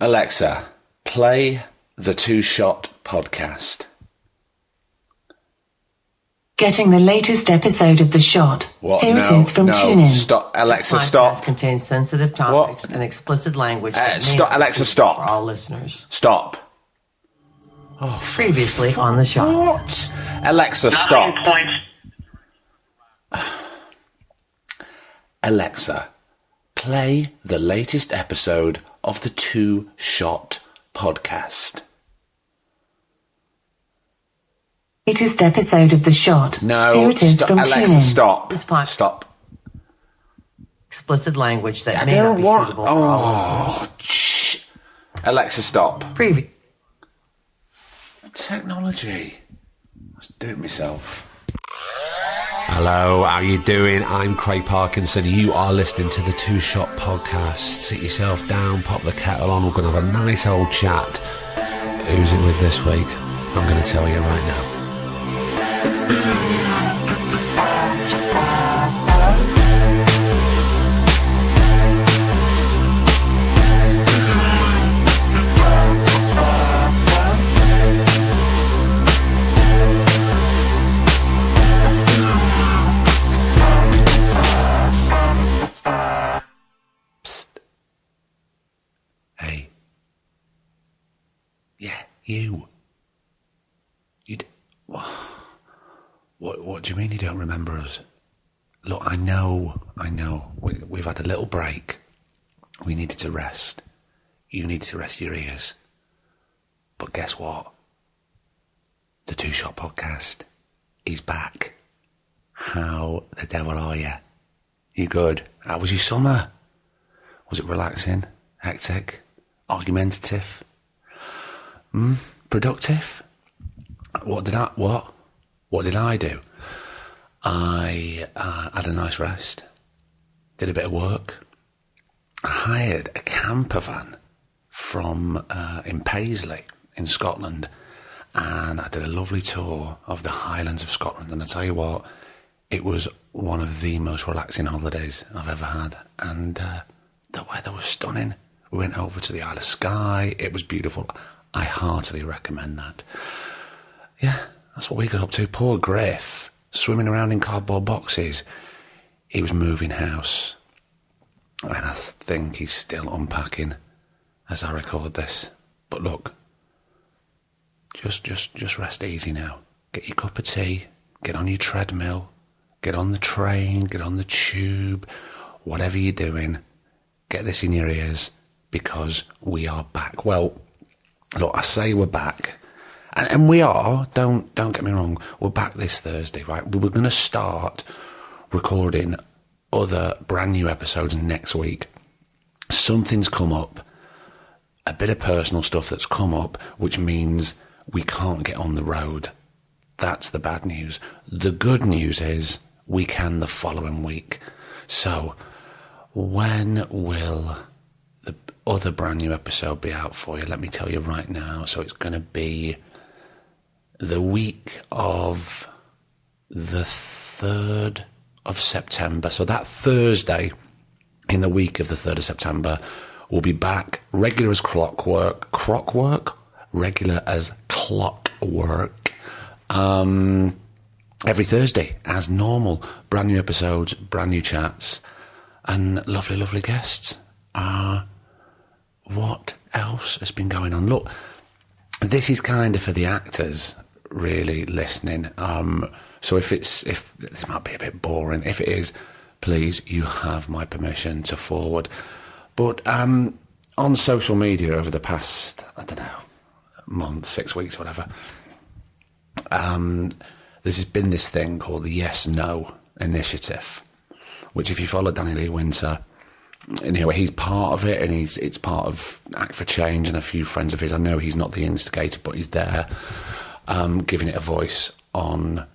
Alexa, play the Two Shot podcast. Getting the latest episode of The Shot. What? Here No, it is from no. TuneIn. Stop. Alexa, This podcast stop. contains sensitive topics and explicit language that may Stop. not be Alexa, suitable stop. for all listeners. Stop. Oh, Previously on The Shot. what? Alexa, stop. Alexa, play the latest episode of the Two Shot podcast. Latest episode of The Shot. No, Here it is stop. from Alexa, TuneIn. stop. This podcast- Stop. Explicit language that I may not don't be want. suitable for all listeners. Oh, shh. Alexa, stop. Technology. Let's do it myself. Hello, how you doing? I'm Craig Parkinson. You are listening to the Two Shot podcast. Sit yourself down, pop the kettle on. We're going to have a nice old chat. Who's it with this week? I'm going to tell you right now. Hey. Yeah, you. What do you mean you don't remember us? Look, I know. We've had a little break. We needed to rest. You needed to rest your ears. But guess what? The Two Shot podcast is back. How the devil are you? You good? How was your summer? Was it relaxing? Hectic? Argumentative? Productive? What did I do? I had a nice rest. Did a bit of work. I hired a camper van from in Paisley in Scotland, and I did a lovely tour of the Highlands of Scotland. And I tell you what, it was one of the most relaxing holidays I've ever had, and the weather was stunning. We went over to the Isle of Skye. It was beautiful. I heartily recommend that. Yeah, that's what we got up to. Poor Griff, swimming around in cardboard boxes. He was moving house, and I think he's still unpacking as I record this. But look, just rest easy now. Get your cup of tea, get on your treadmill, get on the train, get on the tube, whatever you're doing, get this in your ears, because we are back. Well, look, I say we're back. And we are, don't get me wrong, we're back this Thursday, right? We're going to start recording other brand new episodes next week. Something's come up, a bit of personal stuff that's come up, which means we can't get on the road. That's the bad news. The good news is we can the following week. So when will the other brand new episode be out for you? Let me tell you right now. So it's going to be the week of the 3rd of September. So that Thursday in the week of the 3rd of September, we'll be back regular as clockwork. Regular as clockwork. Every Thursday, as normal. Brand new episodes, brand new chats, and lovely, lovely guests. What else has been going on? Look, this is kind of for the actors really listening. So if this might be a bit boring, if it is, please, you have my permission to forward. But on social media over the past, I don't know, month, 6 weeks, whatever, there's been this thing called the Yes No initiative, which if you follow Danny Lee Winter, anyway, he's part of it, and it's part of Act for Change and a few friends of his. I know he's not the instigator, but he's there, giving it a voice on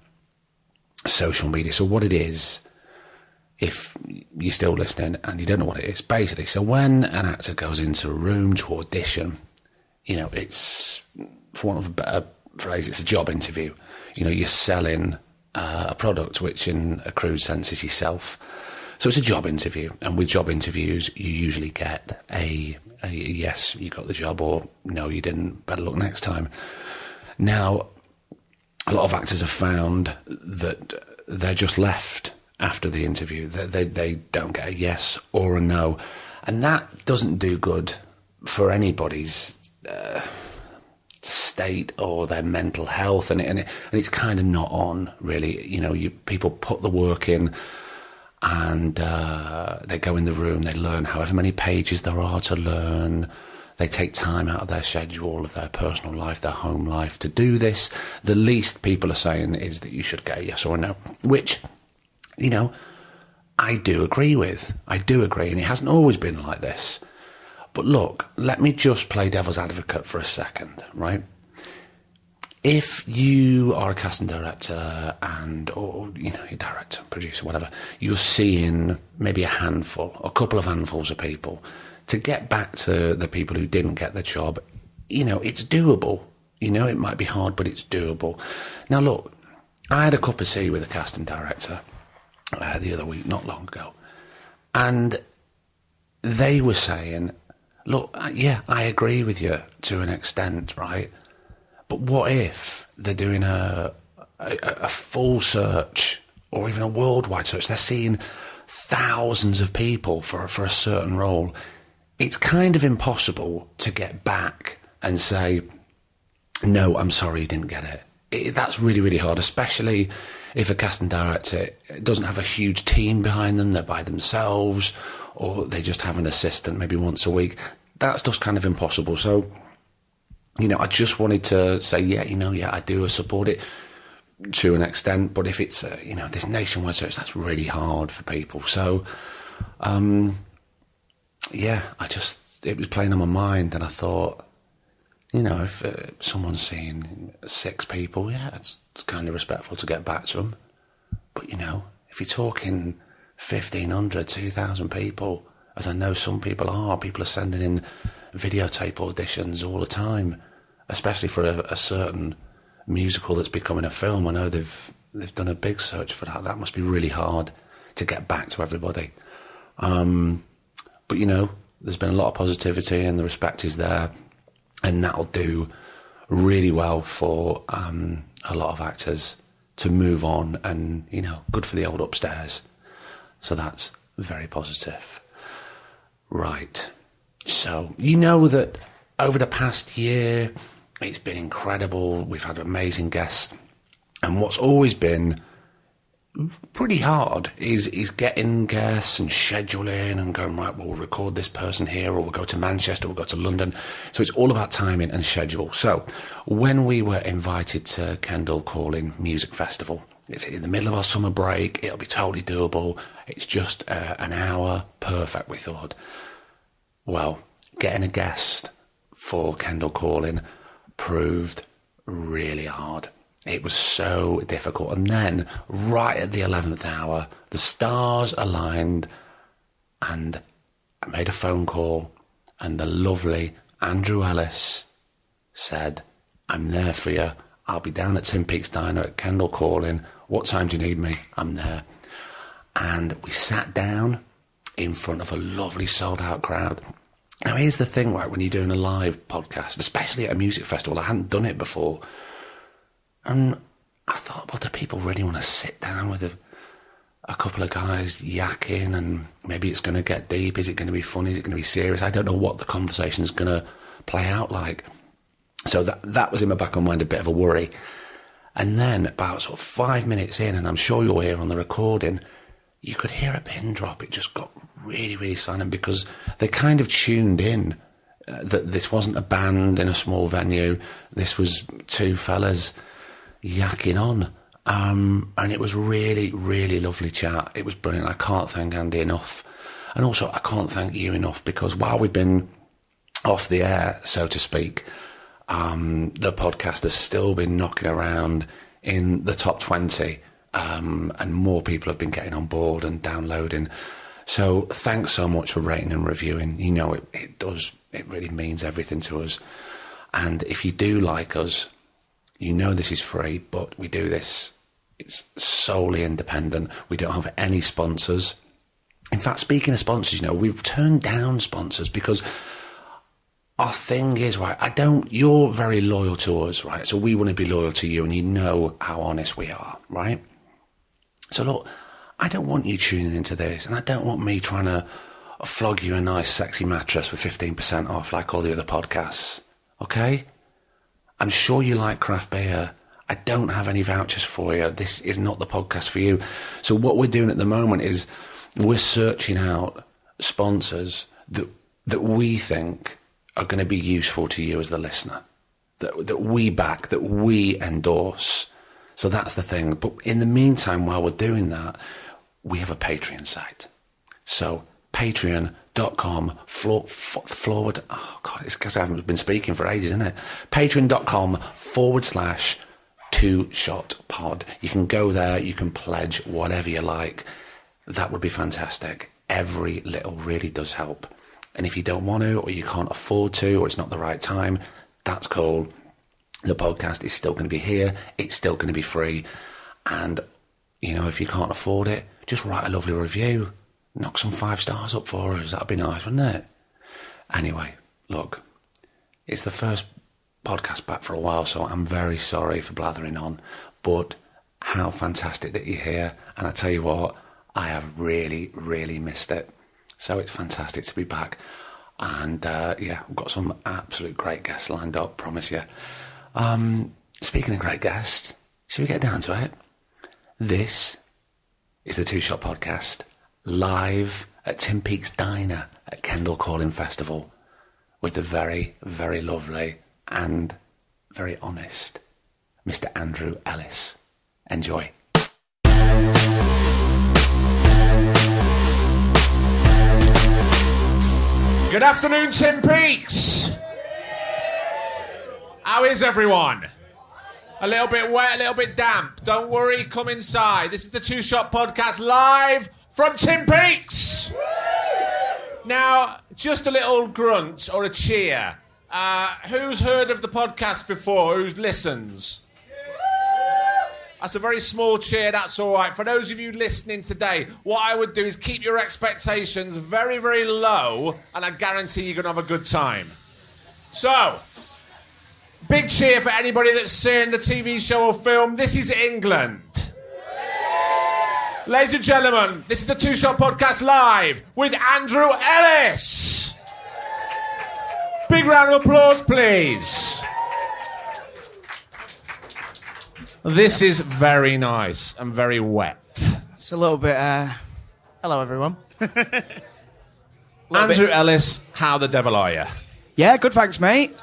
social media. So what it is, if you're still listening and you don't know what it is, basically, so when an actor goes into a room to audition, you know, it's, for want of a better phrase, it's a job interview. You know, you're selling a product, which in a crude sense is yourself. So it's a job interview, and with job interviews, you usually get a yes, you got the job, or no, you didn't, better luck next time. Now, a lot of actors have found that they're just left after the interview. They don't get a yes or a no. And that doesn't do good for anybody's state or their mental health. And it's kind of not on, really. You know, people put the work in, and they go in the room, they learn however many pages there are to learn. They take time out of their schedule, of their personal life, their home life to do this. The least people are saying is that you should get a yes or a no, which, you know, I do agree with. I do agree, and it hasn't always been like this. But look, let me just play devil's advocate for a second, right? If you are a casting director or you know, you're director, producer, whatever, you're seeing maybe a couple of handfuls of people, to get back to the people who didn't get the job, you know, it's doable. You know, it might be hard, but it's doable. Now, look, I had a cup of tea with a casting director the other week, not long ago, and they were saying, look, yeah, I agree with you to an extent, right? But what if they're doing a full search, or even a worldwide search? They're seeing thousands of people for a certain role. It's kind of impossible to get back and say, no, I'm sorry, you didn't get it. That's really, really hard, especially if a casting director doesn't have a huge team behind them, they're by themselves, or they just have an assistant maybe once a week. That stuff's kind of impossible. So, you know, I just wanted to say, yeah, I do support it to an extent, but if it's, you know, this nationwide search, that's really hard for people. So, yeah, it was playing on my mind, and I thought, you know, if someone's seeing 6 people, yeah, it's kind of respectful to get back to them. But, you know, if you're talking 1,500, 2,000 people, as I know some people are sending in videotape auditions all the time, especially for a certain musical that's becoming a film. I know they've done a big search for that. That must be really hard to get back to everybody. But, you know, there's been a lot of positivity, and the respect is there, and that'll do really well for a lot of actors to move on, and, you know, good for the old upstairs. So that's very positive. Right. So, you know that over the past year, it's been incredible. We've had amazing guests. And what's always been pretty hard is getting guests and scheduling and going, right, well, we'll record this person here, or we'll go to Manchester, we'll go to London. So it's all about timing and schedule. So when we were invited to Kendal Calling Music Festival, it's in the middle of our summer break, it'll be totally doable. It's just an hour, perfect, we thought. Well, getting a guest for Kendal Calling proved really hard. It was so difficult. And then, right at the 11th hour, the stars aligned, and I made a phone call, and the lovely Andrew Ellis said, I'm there for you. I'll be down at Tim Peaks Diner at Kendal Calling. What time do you need me? I'm there. And we sat down in front of a lovely sold-out crowd. Now, here's the thing, right, when you're doing a live podcast, especially at a music festival, I hadn't done it before. And I thought, well, do people really want to sit down with a couple of guys yakking, and maybe it's going to get deep? Is it going to be funny? Is it going to be serious? I don't know what the conversation is going to play out like. So that was in my back of my mind, a bit of a worry. And then about sort of 5 minutes in, and I'm sure you'll hear on the recording, you could hear a pin drop. It just got really, really silent, because they kind of tuned in that this wasn't a band in a small venue. This was 2 fellas yakking on. And it was really, really lovely chat. It was brilliant. I can't thank Andy enough. And also, I can't thank you enough, because while we've been off the air, so to speak, the podcast has still been knocking around in the top 20, and more people have been getting on board and downloading. So thanks so much for rating and reviewing. You know, it does, it really means everything to us. And if you do like us, you know this is free, but we do this, it's solely independent. We don't have any sponsors. In fact, speaking of sponsors, you know, we've turned down sponsors because our thing is, right, you're very loyal to us, right? So we want to be loyal to you, and you know how honest we are, right? So look, I don't want you tuning into this, and I don't want me trying to flog you a nice sexy mattress with 15% off like all the other podcasts, okay? I'm sure you like craft beer. I don't have any vouchers for you. This is not the podcast for you. So what we're doing at the moment is we're searching out sponsors that we think are going to be useful to you as the listener, that we back, that we endorse. So that's the thing. But in the meantime, while we're doing that, we have a Patreon site. So patreon.com forward. Oh God, it's because I haven't been speaking for ages, isn't it? patreon.com/2shotpod. You can go there. You can pledge whatever you like. That would be fantastic. Every little really does help. And if you don't want to, or you can't afford to, or it's not the right time, that's cool. The podcast is still going to be here. It's still going to be free. And, you know, if you can't afford it, just write a lovely review. Knock some 5 stars up for us. That'd be nice, wouldn't it? Anyway, look, it's the first podcast back for a while, so I'm very sorry for blathering on. But how fantastic that you're here. And I tell you what, I have really, really missed it. So it's fantastic to be back. And yeah, we've got some absolute great guests lined up, promise you. Speaking of great guests, should we get down to it? This is the Two Shot Podcast, live at Tim Peake's Diner at Kendal Calling Festival with the very, very lovely and very honest Mr. Andrew Ellis. Enjoy. Good afternoon, Tim Peakes. How is everyone? A little bit wet, a little bit damp. Don't worry, come inside. This is the Two Shot Podcast live from Tim Peakes. Now, just a little grunt or a cheer. Who's heard of the podcast before? Who listens? That's a very small cheer, that's all right. For those of you listening today, what I would do is keep your expectations very, very low, and I guarantee you're going to have a good time. So, big cheer for anybody that's seen the TV show or film. This is England. Ladies and gentlemen, this is the Two Shot Podcast live with Andrew Ellis. Big round of applause, please. This is very nice and very wet. It's a little bit... Hello, everyone. Andrew Ellis, how the devil are you? Yeah, good, thanks, mate.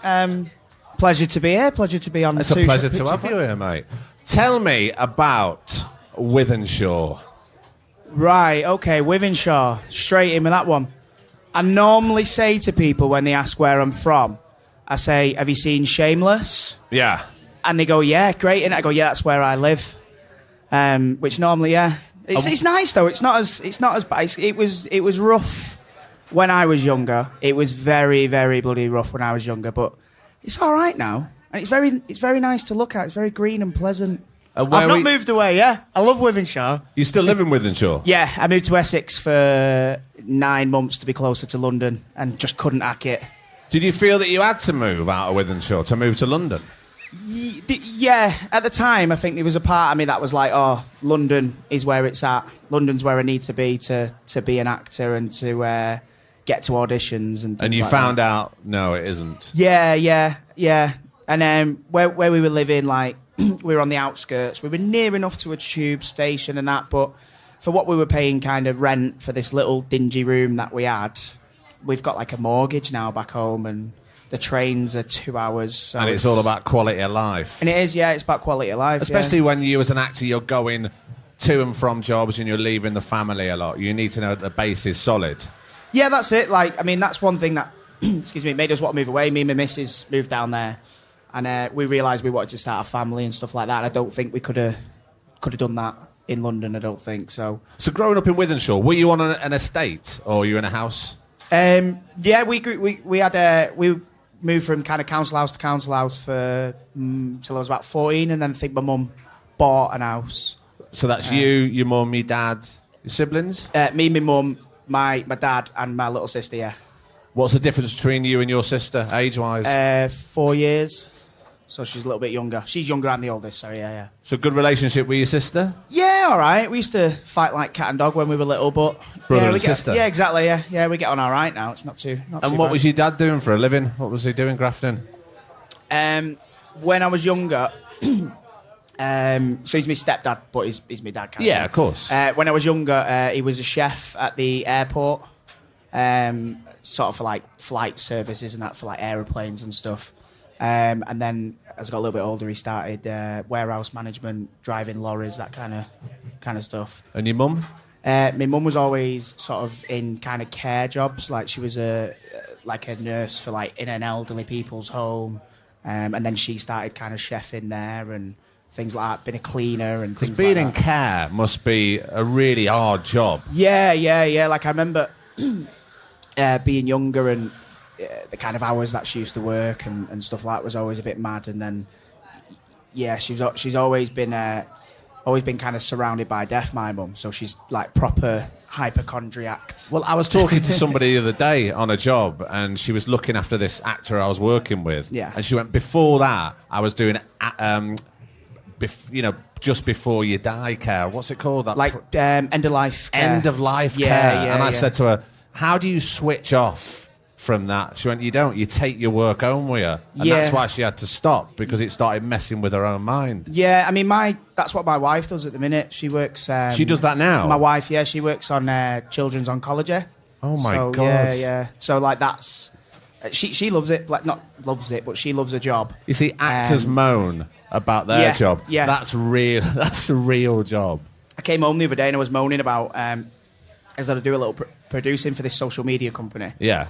Pleasure to be here. Pleasure to be on the It's a pleasure to have you here, mate. Tell me about Wythenshawe. Right, okay, Wythenshawe. Straight in with that one. I normally say to people when they ask where I'm from, I say, have you seen Shameless? Yeah. And they go, yeah, great. And I go, yeah, that's where I live. Which normally, yeah. It's nice, though. It's not as bad. It was rough when I was younger. It was very, very bloody rough when I was younger. But it's all right now. And it's very nice to look at. It's very green and pleasant. I've not moved away, yeah. I love Wythenshawe. You still live in Wythenshawe? Yeah, I moved to Essex for 9 months to be closer to London and just couldn't hack it. Did you feel that you had to move out of Wythenshawe to move to London? Yeah, at the time, I think there was a part of me that was like, oh, London is where it's at. London's where I need to be be an actor and to get to auditions and things. And you like found that. out, no, it isn't. Yeah. And where we were living, like, we were on the outskirts. We were near enough to a tube station and that, but for what we were paying kind of rent for this little dingy room that we had, we've got like a mortgage now back home, and the trains are 2 hours. So and it's all about quality of life. And it is, yeah, it's about quality of life. Especially when you, as an actor, you're going to and from jobs and you're leaving the family a lot. You need to know that the base is solid. Yeah, that's it. Like, I mean, that's one thing that, excuse me, made us want to move away. Me and my missus moved down there, and we realised we wanted to start a family and stuff like that. And I don't think we could have done that in London, I don't think. So growing up in Wythenshawe, were you on an estate or were you in a house? Yeah, we moved from kind of council house to council house for till I was about 14, and then I think my mum bought an house. So that's you, your mum, your dad, your siblings? Me, my mum, my dad, and my little sister. Yeah. What's the difference between you and your sister, age-wise? 4 years. So she's a little bit younger. She's younger and the oldest, so yeah. So good relationship with your sister? Yeah, all right. We used to fight like cat and dog when we were little, but... Brother yeah, and sister? Yeah, exactly, yeah. Yeah, we get on all right now. It's not too And bad. what was your dad doing for a living? What was he doing, Grafton? When I was younger... so he's my stepdad, but he's my dad, kind Yeah, of. of course. When I was younger, he was a chef at the airport, sort of for like flight services and that, for like aeroplanes and stuff. And then as I got a little bit older, he started warehouse management, driving lorries, that kind of stuff. And your mum? My mum was always sort of in kind of care jobs, like she was a nurse for like in an elderly people's home, and then she started kind of chefing there and things like that, been a cleaner and things like that. Because being in care must be a really hard job. Yeah. Like I remember being younger and the kind of hours that she used to work and stuff like that was always a bit mad. And then, yeah, she's always been kind of surrounded by death, my mum. So she's like proper hypochondriac. Well, I was talking to somebody the other day on a job, and she was looking after this actor I was working with. Yeah. And she went, before that, I was doing, just before you die care. What's it called? That Like end of life care. End of life care. Yeah, and I yeah. said to her, how do you switch off from that? She went, you don't. You take your work home with you. And Yeah. that's why she had to stop, because it started messing with her own mind. Yeah, I mean, that's what my wife does at the minute. She works... She does that now? My wife, yeah, she works on children's oncology. Oh, my so, God. Yeah. So, like, that's... She loves it. Like, not loves it, but she loves her job. You see, actors moan about their job. Yeah. That's real. That's a real job. I came home the other day and I was moaning about... as I do a little producing for this social media company. Yeah.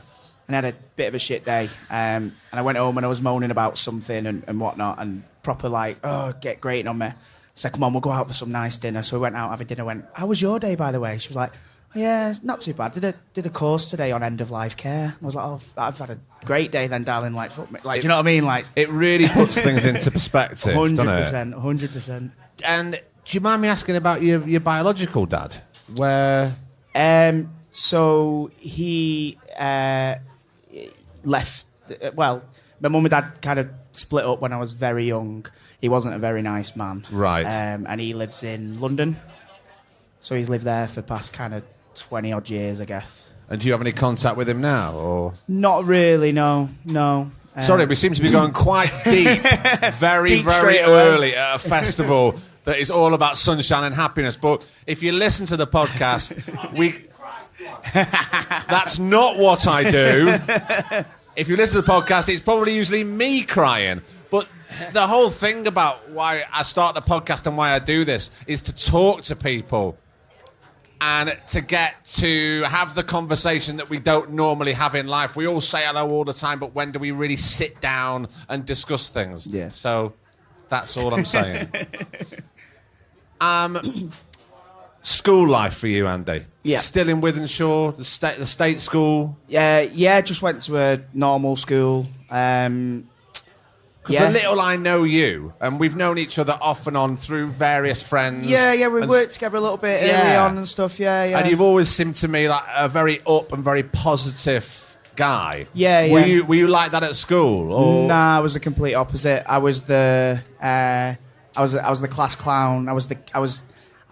And I had a bit of a shit day. And I went home and I was moaning about something and whatnot, and proper like, get grating on me. I said, come on, we'll go out for some nice dinner. So we went out having dinner. Went, how was your day, by the way? She was like, oh, yeah, not too bad. Did a course today on end of life care. I was like, oh, I've had a great day then, darling. Like, fuck me. Like, do you know what I mean? Like, it really puts things into perspective, 100%, doesn't it? 100%. And do you mind me asking about your biological dad? Where? So he left. Well, my mum and dad kind of split up when I was very young. He wasn't a very nice man, Right. And he lives in London, so he's lived there for the past kind of 20 odd years, I guess. And do you have any contact with him now, or? Not really, no. Sorry, we seem to be going quite deep, very, Deep very straight away. early at a festival that is all about sunshine and happiness. But if you listen to the podcast, that's not what I do. If you listen to the podcast, it's probably usually me crying. But the whole thing about why I start the podcast and why I do this is to talk to people and to get to have the conversation that we don't normally have in life. We all say hello all the time, but when do we really sit down and discuss things? Yeah. So that's all I'm saying. School life for you, Andy? Yeah. Still in Wythenshawe, the state school? Yeah, just went to a normal school. Because the little I know you, and we've known each other off and on through various friends. Yeah, we and worked together a little bit early on and stuff, yeah. And you've always seemed to me like a very up and very positive guy. Yeah. Were you like that at school? Or? Nah, I was the complete opposite. I was the class clown.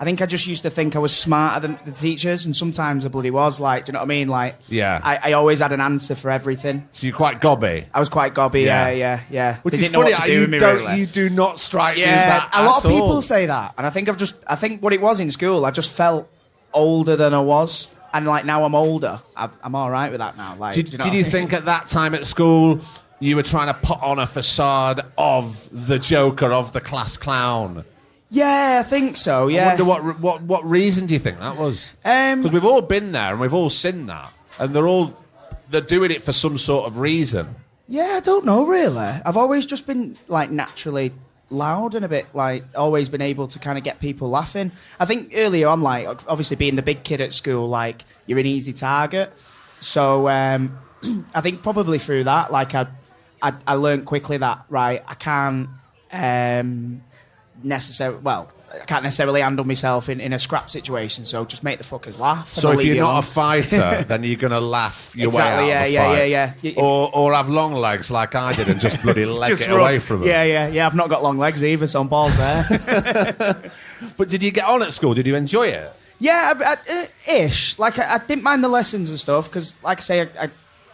I think I just used to think I was smarter than the teachers, and sometimes I bloody was. Like, do you know what I mean? Like, yeah. I always had an answer for everything. So you're quite gobby. I was quite gobby. Yeah. Which They is didn't know funny. what to do with me, really. You do not strike me as Yeah, that. a lot of at all. people say that, and I think what it was in school, I just felt older than I was, and like now I'm older. I'm all right with that now. Like, Did do you know you what I mean? think at that time at school you were trying to put on a facade of the Joker, of the class clown? Yeah, I think so. Yeah. I wonder what reason do you think that was? Because we've all been there and we've all seen that, and they're doing it for some sort of reason. Yeah, I don't know really. I've always just been like naturally loud and a bit like always been able to kind of get people laughing. I think earlier on, like obviously being the big kid at school, like you're an easy target. So I think probably through that, like I learned quickly that right, I can't necessarily. Well, I can't necessarily handle myself in a scrap situation, so just make the fuckers laugh. So if you're not a fighter, then you're going to laugh your way out of a fight. Yeah. Or have long legs like I did and just bloody leg Just it away from them. Yeah. I've not got long legs either, so I'm balls there. But did you get on at school? Did you enjoy it? Yeah, ish. Like I didn't mind the lessons and stuff because, like I say,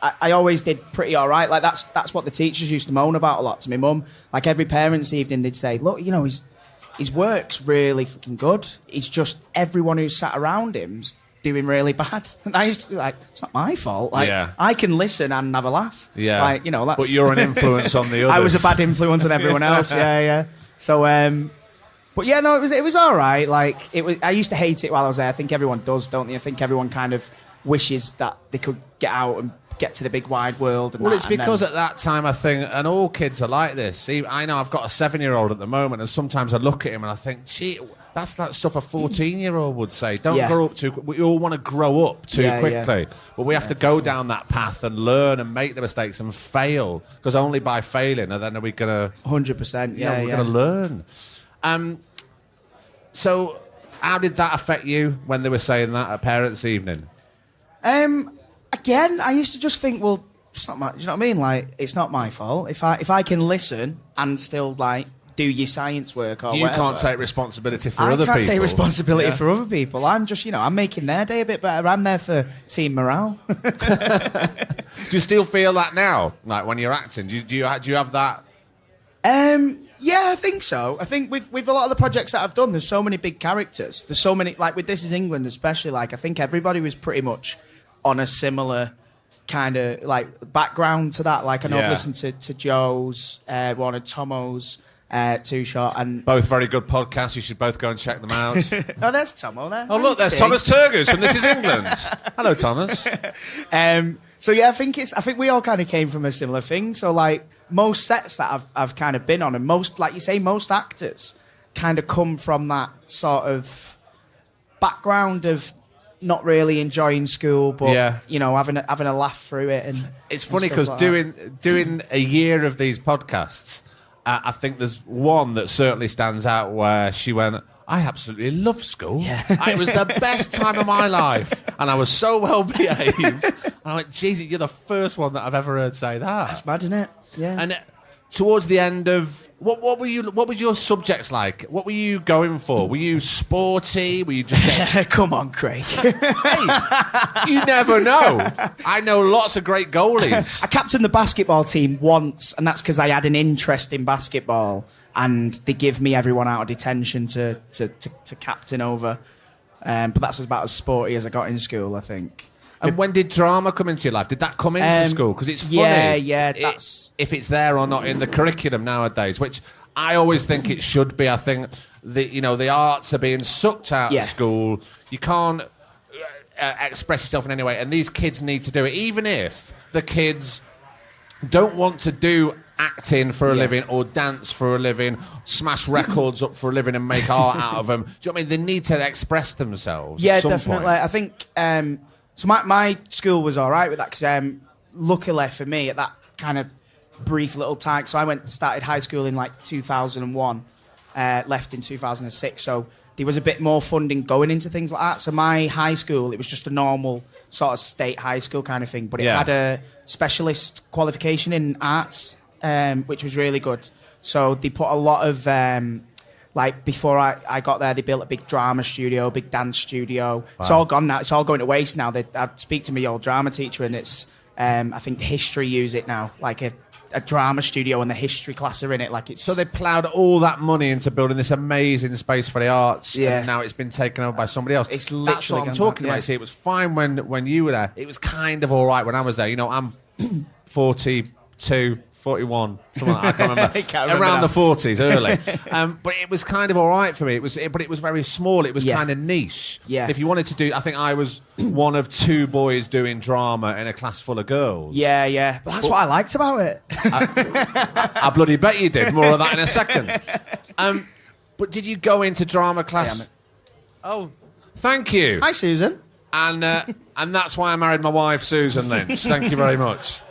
I always did pretty all right. Like that's what the teachers used to moan about a lot to my mum. Like every parents' evening, they'd say, "Look, you know, his work's really fucking good. It's just everyone who's sat around him's doing really bad." And I used to be like, "It's not my fault. Like I can listen and have a laugh. Yeah, like that's." But you're an influence on the others. I was a bad influence on everyone else. Yeah. So, but yeah, no, it was all right. Like I used to hate it while I was there. I think everyone does, don't they? I think everyone kind of wishes that they could get out and get to the big wide world. Well, it's because at that time I think, and all kids are like this. See, I know I've got a 7-year-old at the moment, and sometimes I look at him and I think, gee, that's that stuff a 14-year-old would say. Don't grow up too. We all want to grow up too quickly, but we have to go down that path and learn and make the mistakes and fail, because only by failing are we going to 100%. we're going to learn. So, how did that affect you when they were saying that at parents' evening? Again, I used to just think, well, it's not my. Do you know what I mean? Like, it's not my fault if I can listen and still like do your science work or you whatever. can't take responsibility for other people. I can't take responsibility for other people. I'm just, I'm making their day a bit better. I'm there for team morale. Do you still feel that now? Like when you're acting, do you have that? Yeah, I think so. I think with a lot of the projects that I've done, there's so many big characters. There's so many, like with This Is England especially, like I think everybody was pretty much on a similar kind of like background to that. Like I know I've listened to Joe's, one of Tomo's, Two Shot, and both very good podcasts. You should both go and check them out. Oh, there's Tomo there. Oh, look, there's Thomas Turgus from This Is England. Hello, Thomas. So yeah, I think we all kind of came from a similar thing. So like most sets that I've kind of been on, and most, like you say, most actors kind of come from that sort of background of not really enjoying school, but having a laugh through it. And it's funny because doing a year of these podcasts, I think there's one that certainly stands out where she went, I absolutely love school. Yeah. It was the best time of my life, and I was so well behaved. And I went, Jesus, you're the first one that I've ever heard say that. That's mad, isn't it? Yeah. And towards the end of what was your subjects like? What were you going for? Were you sporty? Were you just Come on, Craig. Hey, you never know. I know lots of great goalies. I captained the basketball team once, and that's because I had an interest in basketball, and they give me everyone out of detention to captain over. But that's about as sporty as I got in school, I think. And when did drama come into your life? Did that come into school? Because it's funny. Yeah, that's... if it's there or not in the curriculum nowadays, which I always think it should be. I think the arts are being sucked out of school. You can't express yourself in any way, and these kids need to do it, even if the kids don't want to do acting for a living or dance for a living, smash records up for a living and make art out of them. Do you know what I mean? They need to express themselves. Yeah, at some definitely. point. I think... So my school was all right with that because luckily for me at that kind of brief little time, so I started high school in like 2001, left in 2006, so there was a bit more funding going into things like that. So my high school, it was just a normal sort of state high school kind of thing, but it had a specialist qualification in arts, which was really good. So they put a lot of... like, before I got there, they built a big drama studio, big dance studio. Wow. It's all gone now. It's all going to waste now. I speak to my old drama teacher, and it's, I think history use it now, like a drama studio, and the history class are in it. Like it's... So they ploughed all that money into building this amazing space for the arts, and now it's been taken over by somebody else. It's literally... That's what I'm talking about. See, it was fine when you were there. It was kind of all right when I was there. I'm 42... 41, something like that. I can't remember. Around the 40s, early. But it was kind of all right for me. But it was very small. It was kind of niche. Yeah. If you wanted to do... I think I was one of 2 boys doing drama in a class full of girls. Yeah. But that's what I liked about it. I bloody bet you did. More of that in a second. But did you go into drama class? Oh, thank you. Hi, Susan. And that's why I married my wife, Susan Lynch. Thank you very much.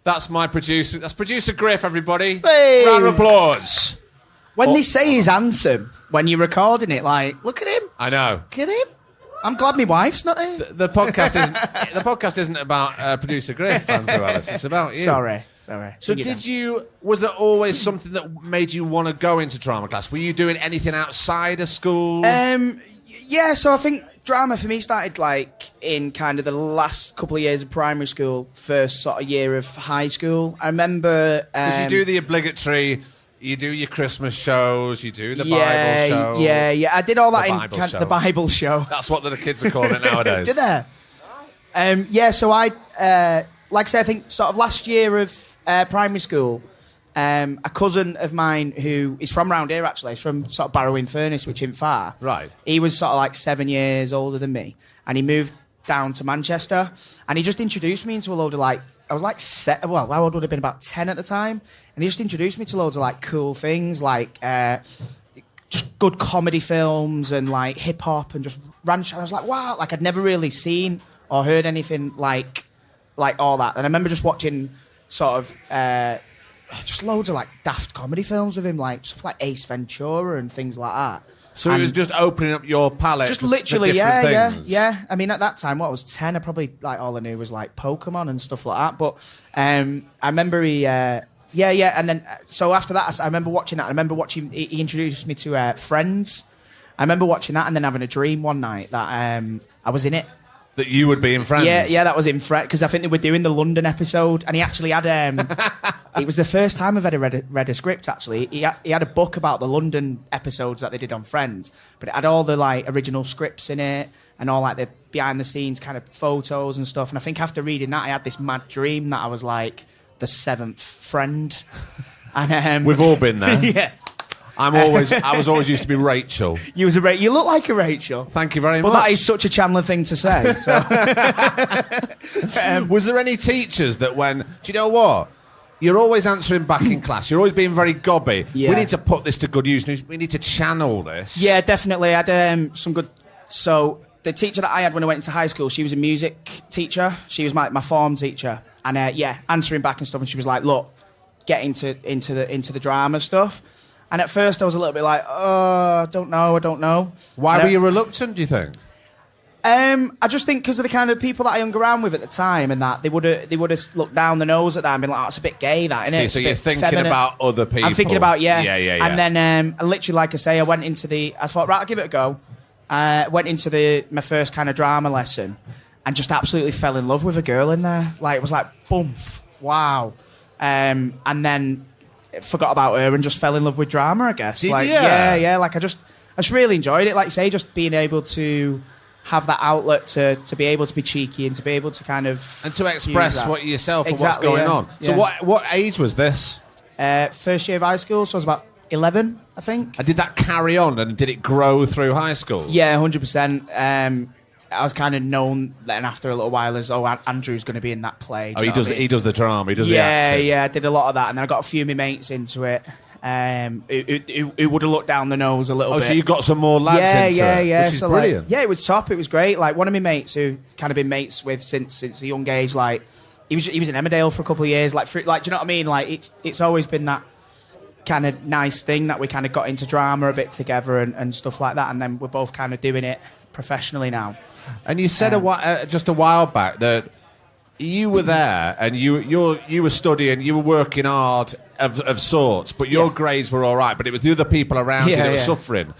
That's my producer. That's producer Griff, everybody. Hey. Round of applause. When they say he's handsome, when you're recording it, like, look at him. I know. Look at him. I'm glad my wife's not here. The podcast isn't about producer Griff, Andrew Ellis. It's about you. Sorry. So was there always something that made you want to go into drama class? Were you doing anything outside of school? Yeah, so I think drama for me started like in kind of the last couple of years of primary school, first sort of year of high school. I remember... Because you do the obligatory... You do your Christmas shows, you do the Bible show. Yeah. I did all that The the Bible show. That's what the kids are calling it nowadays. Did they? Yeah, so I, like I say, I think sort of last year of primary school, a cousin of mine who is from round here, actually, he's from sort of Barrow-in-Furness, which isn't far. Right. He was sort of like 7 years older than me, and he moved down to Manchester, and he just introduced me into a load of like, I was like, how old would I have been? About 10 at the time. And he just introduced me to loads of like cool things, like just good comedy films and like hip hop and just ranch. And I was like, wow, like I'd never really seen or heard anything like all that. And I remember just watching sort of just loads of like daft comedy films with him, like stuff like Ace Ventura and things like that. So it was just opening up your palette. Just for literally, different things. yeah. I mean, at that time, I was 10. I probably like all I knew was like Pokemon and stuff like that. But I remember he, and then so after that, I remember watching that. I remember watching. He introduced me to Friends. I remember watching that and then having a dream one night that I was in it. That you would be in Friends. Yeah, that was in Friends because I think they were doing the London episode, and he actually had. It was the first time I've ever read a script. Actually, he had a book about the London episodes that they did on Friends, but it had all the like original scripts in it and all like the behind the scenes kind of photos and stuff. And I think after reading that, I had this mad dream that I was like the seventh friend. And we've all been there. Yeah. I was always used to be Rachel. You look like a Rachel. Thank you very much. But that is such a Chandler thing to say. So. Was there any teachers that do you know what? You're always answering back in class. You're always being very gobby. Yeah. We need to put this to good use. We need to channel this. Yeah, definitely. I had some good... So the teacher that I had when I went into high school, she was a music teacher. She was my form teacher. And answering back and stuff. And she was like, look, get into the drama stuff. And at first I was a little bit like, I don't know. Why were you reluctant, do you think? I just think because of the kind of people that I hung around with at the time and that they would have looked down the nose at that and been like, oh, it's a bit gay, that, innit? So you're thinking about other people. I'm thinking about, yeah. Yeah. And then, literally, like I say, I thought, right, I'll give it a go. Went into my first kind of drama lesson and just absolutely fell in love with a girl in there. Like, it was like, boom, wow. And then... forgot about her and just fell in love with drama, I guess. Did like, you? Yeah. Like I just really enjoyed it. Like you say, just being able to have that outlet to be able to be cheeky and to be able to kind of and to express what yourself exactly, and what's going on. So yeah. what age was this? First year of high school, so I was about 11, I think. And did that carry on and did it grow through high school? Yeah, 100%. I was kind of known then after a little while as, Andrew's going to be in that play. He does the drama, he does the acting. Yeah, I did a lot of that. And then I got a few of my mates into it who would have looked down the nose a little bit. Oh, so you got some more lads into it, which is so brilliant. Like, yeah, it was top. It was great. Like, one of my mates who kind of been mates with since a young age, like, he was in Emmerdale for a couple of years. Like, do you know what I mean? Like, it's always been that kind of nice thing that we kind of got into drama a bit together and stuff like that. And then we're both kind of doing it professionally now. And you said just a while back that you were there and you were studying, you were working hard of sorts, but your grades were all right, but it was the other people around you that were suffering.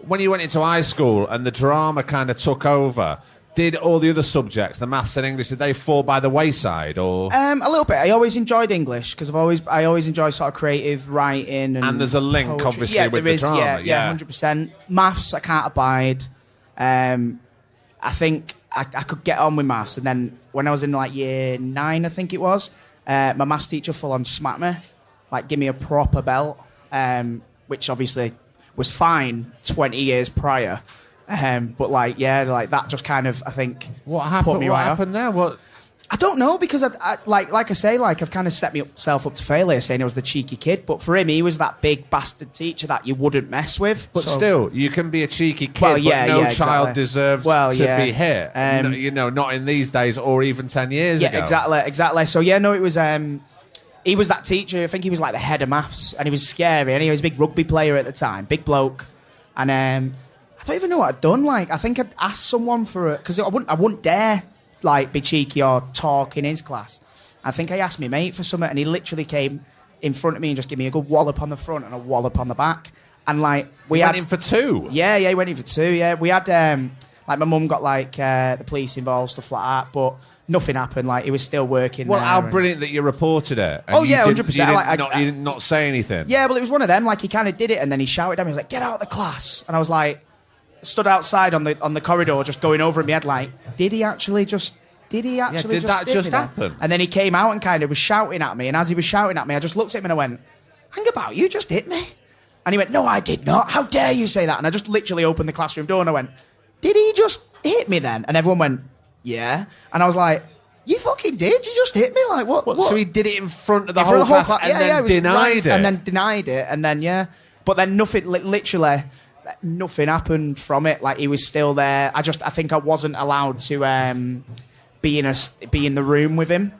When you went into high school and the drama kind of took over, did all the other subjects, the maths and English, did they fall by the wayside? Or a little bit. I always enjoyed English because I always enjoy sort of creative writing and there's a link poetry. obviously with the drama. Yeah, 100%. Maths I can't abide. I think I could get on with maths, and then when I was in like year 9, I think it was, my maths teacher full on smacked me, like give me a proper belt, which obviously was fine 20 years prior, but like that just kind of I think what happened? put me what right happened off. there? What? I don't know, because like I say, like I've kind of set myself up to failure, saying I was the cheeky kid. But for him, he was that big bastard teacher that you wouldn't mess with. But still, you can be a cheeky kid, Well, yeah, but no yeah, child exactly. deserves Well, to yeah. be hit. You know, not in these days or even 10 years ago. Yeah, exactly. So yeah, no, it was. He was that teacher. I think he was like the head of maths, and he was scary. And he was a big rugby player at the time, big bloke. And I don't even know what I'd done. Like, I think I'd asked someone for it, because I wouldn't dare like be cheeky or talk in his class. I think I asked my mate for something, and he literally came in front of me and just gave me a good wallop on the front and a wallop on the back. And like we went in for 2. Yeah, he went in for 2. Yeah, we had like my mum got like the police involved, stuff like that, but nothing happened. Like, he was still working. Well, there how and- brilliant that you reported it. And Oh, you yeah, didn't- 100%. You did not say anything. Yeah, well, it was one of them. Like, he kind of did it, and then he shouted at me. He was like, "Get out of the class!" And I was like, stood outside on the corridor, just going over in my head, like, did he actually just? Did he actually? did that hit just me then? happen? And then he came out and kind of was shouting at me. And as he was shouting at me, I just looked at him and I went, "Hang about, you just hit me." And he went, "No, I did not. How dare you say that?" And I just literally opened the classroom door and I went, "Did he just hit me then?" And everyone went, "Yeah." And I was like, "You fucking did? You just hit me? Like, what?" So he did it in front of the In front whole of the class class, and yeah, then it was denied right, it. and then denied it, and then yeah, but then nothing. Literally, nothing happened from it. Like, he was still there. I think I wasn't allowed to be in the room with him,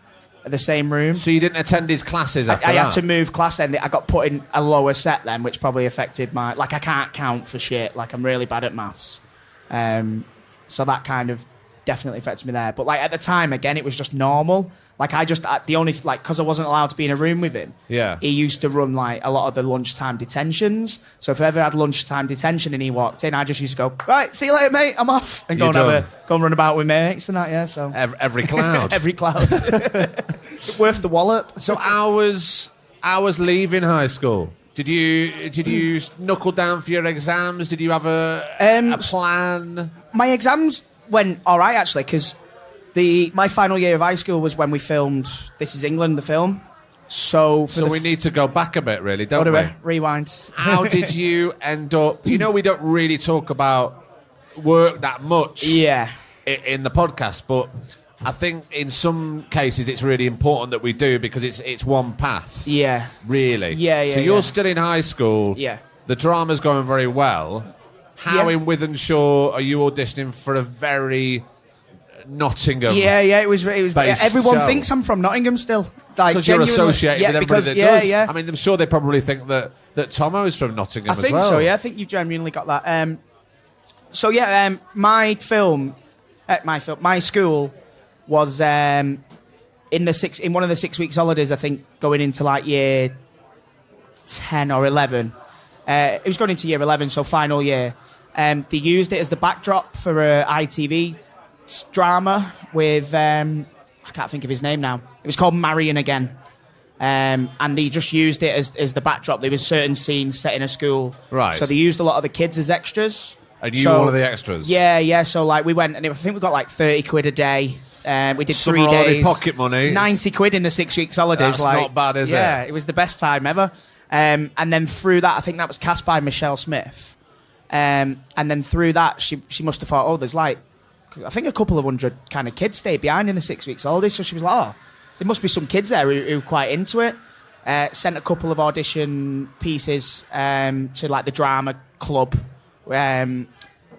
the same room. So you didn't attend his classes after I that? had to move class then. I got put in a lower set then, which probably affected my... Like, I can't count for shit. Like, I'm really bad at maths. So that kind of definitely affected me there. But, like, at the time, again, it was just normal. Like, because I wasn't allowed to be in a room with him, Yeah. he used to run, like, a lot of the lunchtime detentions. So if I ever had lunchtime detention and he walked in, I just used to go, "Right, see you later, mate, I'm off." And go and run about with mates and that, yeah, so... Every cloud. Every cloud. Worth the wallop. So I was leaving high school. Did you knuckle down for your exams? Did you have a plan? My exams went all right, actually, because my final year of high school was when we filmed This Is England, the film. So we need to go back a bit, really, don't we? Rewind. How did you end up... You know, we don't really talk about work that much Yeah. in the podcast, but I think in some cases it's really important that we do, because it's one path. Yeah. Really. Yeah. So you're still in high school. Yeah. The drama's going very well. How Yeah. in Wythenshawe are you auditioning for a very Nottingham? Yeah, it was. based Everyone show? thinks I'm from Nottingham still. Like, Because you're genuinely. associated Yeah, with everybody because- that does. Yeah. I mean, I'm sure they probably think that Tomo's from Nottingham I think as well. so. Yeah, I think you've genuinely got that. My school was in one of the 6 weeks holidays. I think going into like year 10 or 11. It was going into year 11, so final year. They used it as the backdrop for a ITV drama with I can't think of his name now. It was called Marion Again. And they just used it as the backdrop. There was certain scenes set in a school. Right. So they used a lot of the kids as extras. And you were one of the extras? Yeah. So like we went, and I think we got like 30 quid a day. We did Summer 3 holiday days. pocket money. 90 quid in the 6 weeks holidays. That's like, not bad, is it? Yeah, it was the best time ever. And then through that, I think that was cast by Michelle Smith. And then through that, she must have thought, there's like, I think a couple of hundred kind of kids stayed behind in the 6 weeks holidays. So she was like, there must be some kids there who are quite into it. Sent a couple of audition pieces to like the drama club.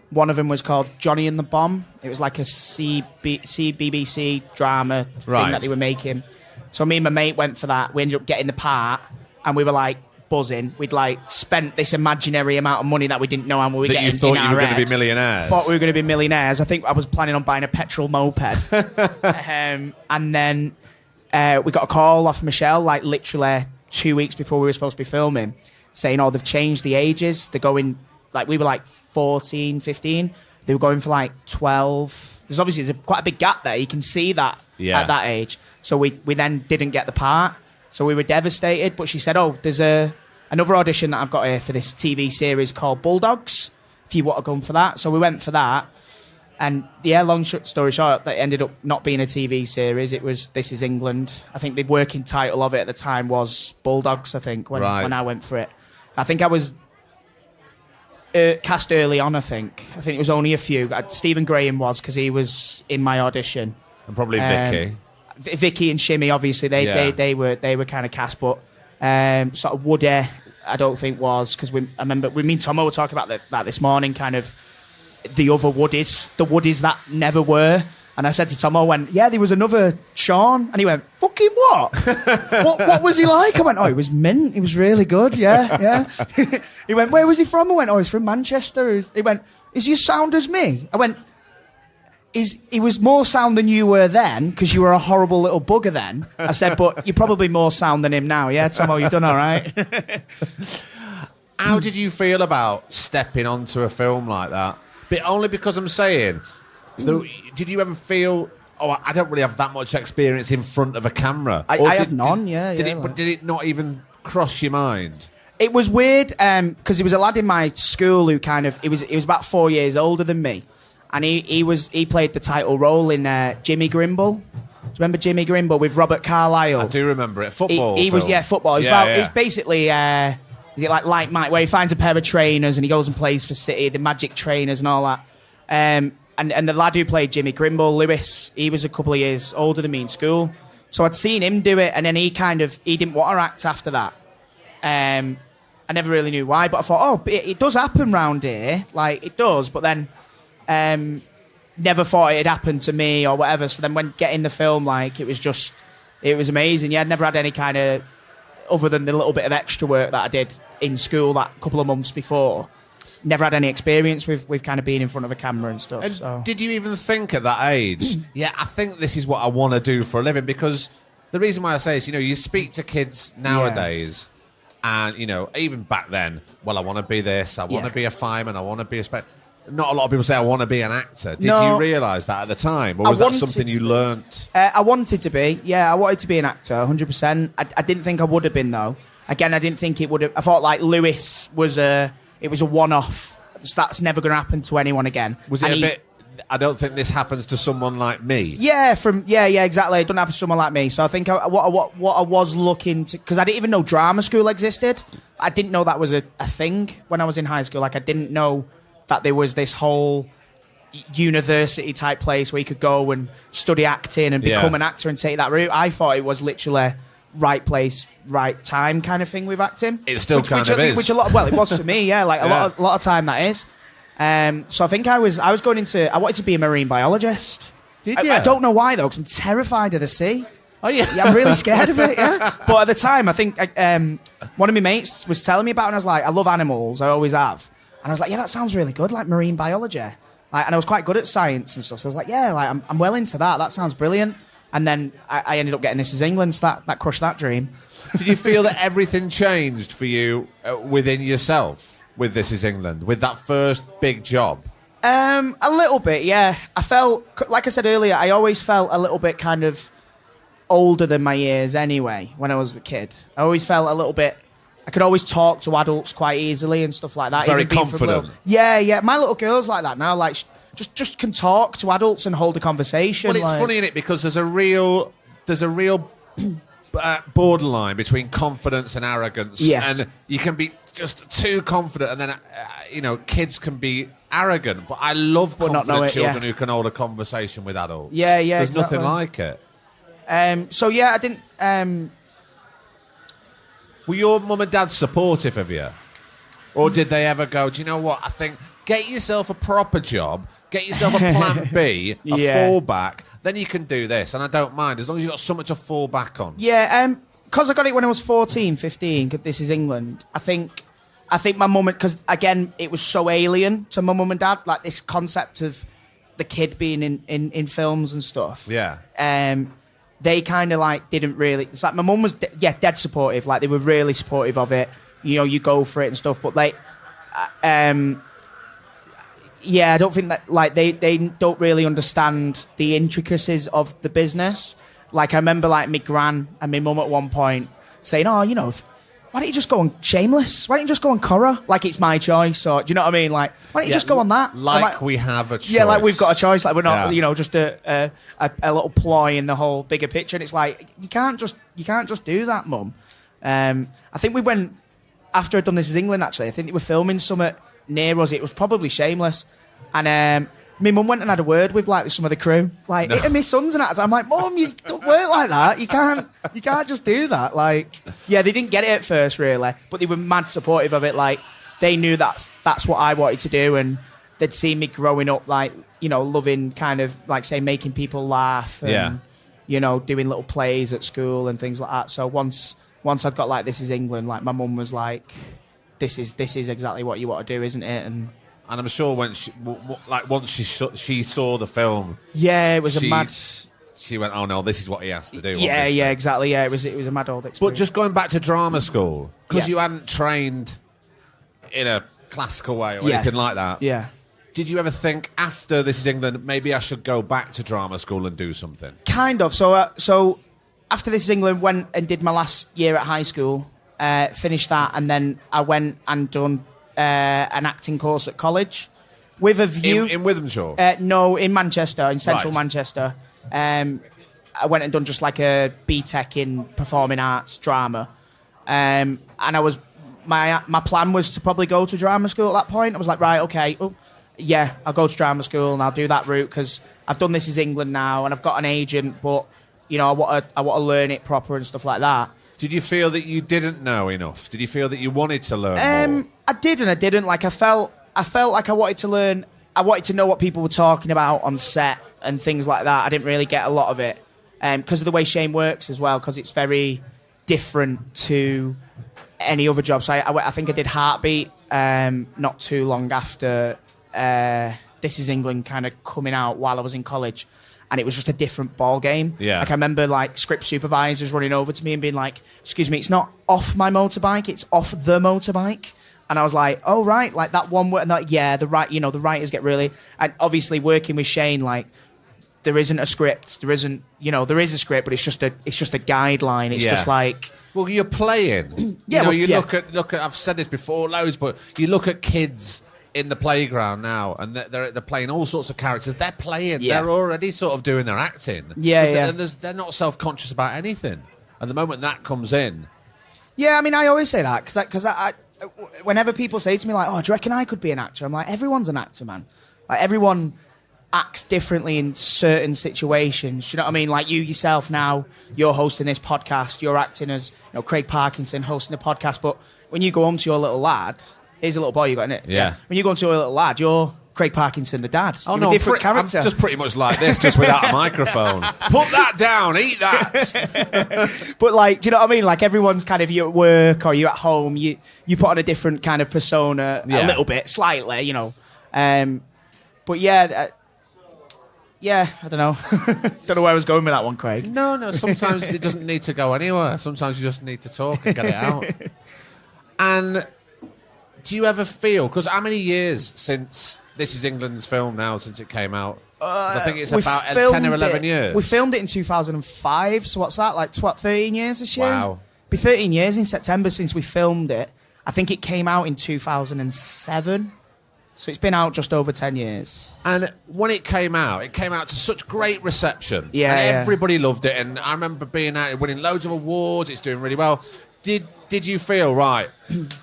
One of them was called Johnny and the Bomb. It was like a BBC drama thing that they were making. So me and my mate went for that. We ended up getting the part, and we were like buzzing. We'd like spent this imaginary amount of money that we didn't know how we were getting. You thought in you our were going to head. be millionaires. Thought we were going to be millionaires. I think I was planning on buying a petrol moped. And then we got a call off Michelle, like literally 2 weeks before we were supposed to be filming, saying, they've changed the ages. They're going, like, we were like 14, 15. They were going for like 12. There's quite a big gap there. You can see that at that age. So we then didn't get the part. So we were devastated. But she said, there's another audition that I've got here for this TV series called Bulldogs, if you want to go for that. So we went for that. And yeah, long story short, that ended up not being a TV series. It was This Is England. I think the working title of it at the time was Bulldogs, I think, when I went for it. I think I was cast early on, I think. I think it was only a few. Stephen Graham was, because he was in my audition. And probably Vicky. Vicky and Shimmy, obviously, they were kind of cast, but sort of Woody, I don't think was, because I remember me and Tomo were talking about that this morning, kind of the other Woodies, the Woodies that never were. And I said to Tomo, I went, yeah, there was another Sean. And he went, fucking what? What was he like? I went, oh, he was mint. He was really good, yeah. He went, where was he from? I went, oh, he's from Manchester. He went, is he as sound as me? I went, he was more sound than you were then, because you were a horrible little bugger then. I said, but you're probably more sound than him now, yeah, Tomo, you've done all right. How did you feel about stepping onto a film like that? But only because I'm saying... Did you ever feel, I don't really have that much experience in front of a camera? I have none, Did it not even cross your mind? It was weird, because there was a lad in my school who kind of, he was about 4 years older than me. And he played the title role in Jimmy Grimble. Do you remember Jimmy Grimble with Robert Carlyle? I do remember it. Football. He was, football. It was basically, is it like Mike, where he finds a pair of trainers and he goes and plays for City, the Magic trainers and all that. And the lad who played Jimmy Grimble, Lewis, he was a couple of years older than me in school. So I'd seen him do it, and then he didn't want to act after that. I never really knew why, but I thought, it does happen round here. Like, it does, but then never thought it'd happen to me or whatever. So then when getting the film, like, it was amazing. Yeah, I'd never had any kind of, other than the little bit of extra work that I did in school that couple of months before. Never had any experience with kind of being in front of a camera and stuff. So. Did you even think at that age, yeah, I think this is what I want to do for a living? Because the reason why I say is, you speak to kids nowadays and, even back then, well, I want to be this, I want to be a fireman, I want to be a... Not a lot of people say, I want to be an actor. Did you realise that at the time? Or was that something you learnt? I wanted to be, I wanted to be an actor, 100%. I didn't think I would have been, though. Again, I didn't think it would have... I thought, like, Lewis was it was a one-off. That's never going to happen to anyone again. Was it a bit... I don't think this happens to someone like me. Yeah, exactly. It doesn't happen to someone like me. So I think what I was looking to... Because I didn't even know drama school existed. I didn't know that was a thing when I was in high school. Like, I didn't know that there was this whole university-type place where you could go and study acting and become an actor and take that route. I thought it was literally... right place, right time kind of thing with acting. It still kind of is. Which it was for me, a lot of time that is. So I think I wanted to be a marine biologist. Did you? I don't know why, though, because I'm terrified of the sea. Oh, yeah? I'm really scared of it, yeah. But at the time, I think one of my mates was telling me about it, and I was like, I love animals, I always have. And I was like, yeah, that sounds really good, like marine biology. And I was quite good at science and stuff, so I was like, yeah, I'm well into that. That sounds brilliant. And then I ended up getting This Is England, so that crushed that dream. Did you feel that everything changed for you within yourself with This Is England, with that first big job? A little bit, yeah. I felt, like I said earlier, I always felt a little bit kind of older than my years anyway when I was a kid. I always felt a little bit... I could always talk to adults quite easily and stuff like that. Very confident. Yeah. My little girl's like that now, like... Just can talk to adults and hold a conversation. Well, it's funny, isn't it? Because there's a real borderline between confidence and arrogance. Yeah. And you can be just too confident, and then kids can be arrogant. But I love confident children who can hold a conversation with adults. Yeah. There's exactly. nothing like it. I didn't. Were your mum and dad supportive of you, or did they ever go, do you know what? I think get yourself a proper job. Get yourself a plan B, a fallback, then you can do this. And I don't mind, as long as you've got something to fall back on. Yeah, because I got it when I was 14, 15, This Is England, I think my mum, because, again, it was so alien to my mum and dad, like this concept of the kid being in films and stuff. Yeah. They kind of, like, didn't really... It's like my mum was, dead supportive. Like, they were really supportive of it. You go for it and stuff. But, like... yeah, I don't think that, like, they don't really understand the intricacies of the business. Like, I remember, like, my gran and my mum at one point saying, why don't you just go on Shameless? Why don't you just go on Cora? Like, it's my choice. Or, do you know what I mean? Like, why don't you just go on that? Like we have a choice. Yeah, like we've got a choice. Like, we're not, just a little ploy in the whole bigger picture. And it's like, you can't just do that, Mum. I think we went, after I'd done This Is England, actually, I think they were filming something near us. It was probably Shameless. And my mum went and had a word with like some of the crew, like it my sons and that. I'm like, Mum, you don't work like that. You can't just do that. Like, yeah, they didn't get it at first really, but they were mad supportive of it. Like, they knew that's what I wanted to do, and they'd seen me growing up, like, you know, loving kind of like say making people laugh, and, you know, doing little plays at school and things like that. So once I'd got like This Is England, like my mum was like, this is exactly what you want to do, isn't it? And I'm sure when once she saw the film, yeah, it was a mad. She went, oh no, this is what he has to do. Yeah, obviously. yeah, exactly. Yeah, it was a mad old experience. But just going back to drama school, because Yeah. you hadn't trained in a classical way or anything like that. Yeah. Did you ever think after This Is England, maybe I should go back to drama school and do something? Kind of. So after This Is England, went and did my last year at high school, finished that, and then I went and done an acting course at college with a view In Withenshaw? No, in Manchester, in central Right. Manchester. I went and done just like a BTEC in performing arts drama, and I was my plan was to probably go to drama school at that point. I was like, right, okay, yeah, I'll go to drama school and I'll do that route because I've done This Is England now and I've got an agent, but you know, I want to learn it proper and stuff like that. Did you feel that you didn't know enough? Did you feel that you wanted to learn more? I did and I didn't. Like I felt like I wanted to learn. I wanted to know what people were talking about on set and things like that. I didn't really get a lot of it because of the way Shane works as well, because it's very different to any other job. So I think I did Heartbeat not too long after This Is England kind of coming out while I was in college. And it was just a different ball game. Yeah. Like I remember like script supervisors running over to me and being like, excuse me, it's not off my motorbike, it's off the motorbike. And I was like, oh, right, like that one word. And like, yeah, the writers get really... And obviously working with Shane, like, there isn't a script. There isn't, there is a script, but it's just a guideline. It's just like... Well, you're playing. Yeah, Look at. I've said this before loads, but you look at kids in the playground now, and they're playing all sorts of characters. They're playing. Yeah. They're already sort of doing their acting. Yeah. They're not self-conscious about anything. And the moment that comes in, Yeah, I mean, I always say that because I whenever people say to me like, "Oh, do you reckon I could be an actor?" I'm like, everyone's an actor, man. Like everyone acts differently in certain situations. Do you know what I mean? Like you yourself now, you're hosting this podcast. You're acting as Craig Parkinson hosting a podcast. But when you go home to your little lad, here's a little boy you got in it. Yeah. When you go into your little lad, you're Craig Parkinson, the dad. oh You're no, a different character. I'm just pretty much like this, just without a microphone. Put that down. Eat that. But like, do you know what I mean? Like everyone's kind of, you at work or you at home, you put on a different kind of persona a little bit, slightly, But yeah, I don't know. Don't know where I was going with that one, Craig. No. Sometimes it doesn't need to go anywhere. Sometimes you just need to talk and get it out. And do you ever feel? Because how many years since This Is England's film now since it came out? 'Cause I think it's about 10 or 11 years. We filmed it in 2005. So what's that? Like 13 years this year? Wow. Be 13 years in September since we filmed it. I think it came out in 2007. So it's been out just over 10 years. And when it came out to such great reception. Yeah, and yeah. everybody loved it. And I remember being out, winning loads of awards. It's doing really well. Did you feel, right,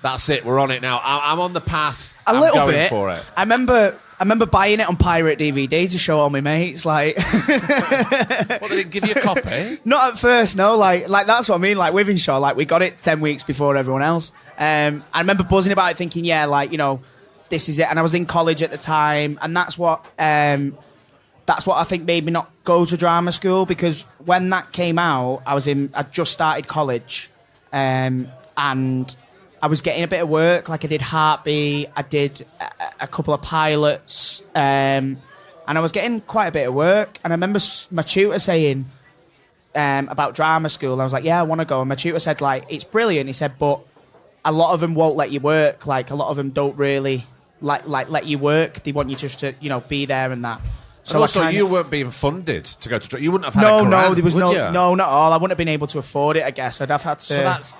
that's it, we're on it now. I'm on the path. I'm little going bit. for it. I remember buying it on pirate DVD to show all my mates. Like, What, they didn't give you a copy? not at first, no. Like that's what I mean. Like Withenshaw, like we got it 10 weeks before everyone else. I remember buzzing about it, thinking, yeah, like this is it. And I was in college at the time, and that's what I think made me not go to drama school, because when that came out, I just started college, and I was getting a bit of work. Like I did Heartbeat, I did a couple of pilots, and I was getting quite a bit of work. And I remember my tutor saying about drama school, I was like, yeah, I want to go. And my tutor said, like, it's brilliant. He said, but a lot of them won't let you work. Like a lot of them don't really like let you work. They want you just to be there and that. So and also, you weren't being funded to go to. You wouldn't have had a grant, no, there was would you? no, not all. I wouldn't have been able to afford it. I guess I'd have had to. So that's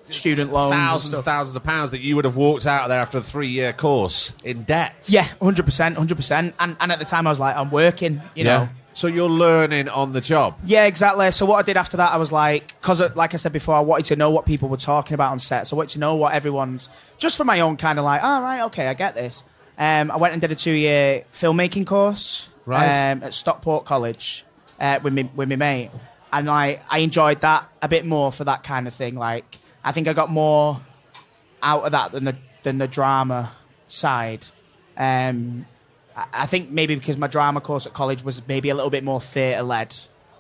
student loans, thousands of pounds that you would have walked out of there after a 3-year course in debt. Yeah, 100%. And at the time, I was like, I'm working. You know. So you're learning on the job. Yeah, exactly. So what I did after that, I was like, because like I said before, I wanted to know what people were talking about on set. So I wanted to know what everyone's, just for my own kind of like, all right, okay, I get this. I went and did a 2-year filmmaking course at Stockport College with my mate, and I enjoyed that a bit more for that kind of thing. Like, I think I got more out of that than the drama side. I think maybe because my drama course at college was maybe a little bit more theatre led.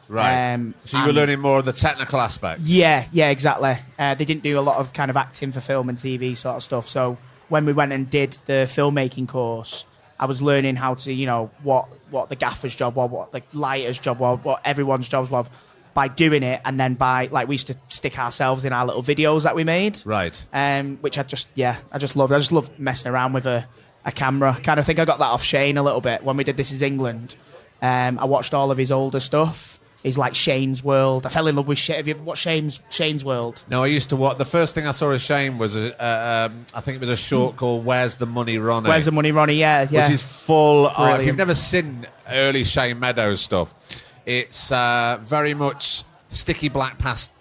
Right. So you were learning more of the technical aspects. Yeah, exactly. They didn't do a lot of kind of acting for film and TV sort of stuff. So when we went and did the filmmaking course, I was learning how to, what the gaffer's job was, what the lighter's job was, what everyone's jobs was, by doing it, and then we used to stick ourselves in our little videos that we made. Right. Which I just loved. I just loved messing around with a camera. Kind of think I got that off Shane a little bit when we did This Is England. I watched all of his older stuff. He's like Shane's World. I fell in love with Shane. Have you watched Shane's World? No, I used to watch. The first thing I saw of Shane was I think it was a short called "Where's the Money, Ronnie?" Where's the Money, Ronnie? Yeah. Which is full. Brilliant. If you've never seen early Shane Meadows stuff, it's very much sticky black past,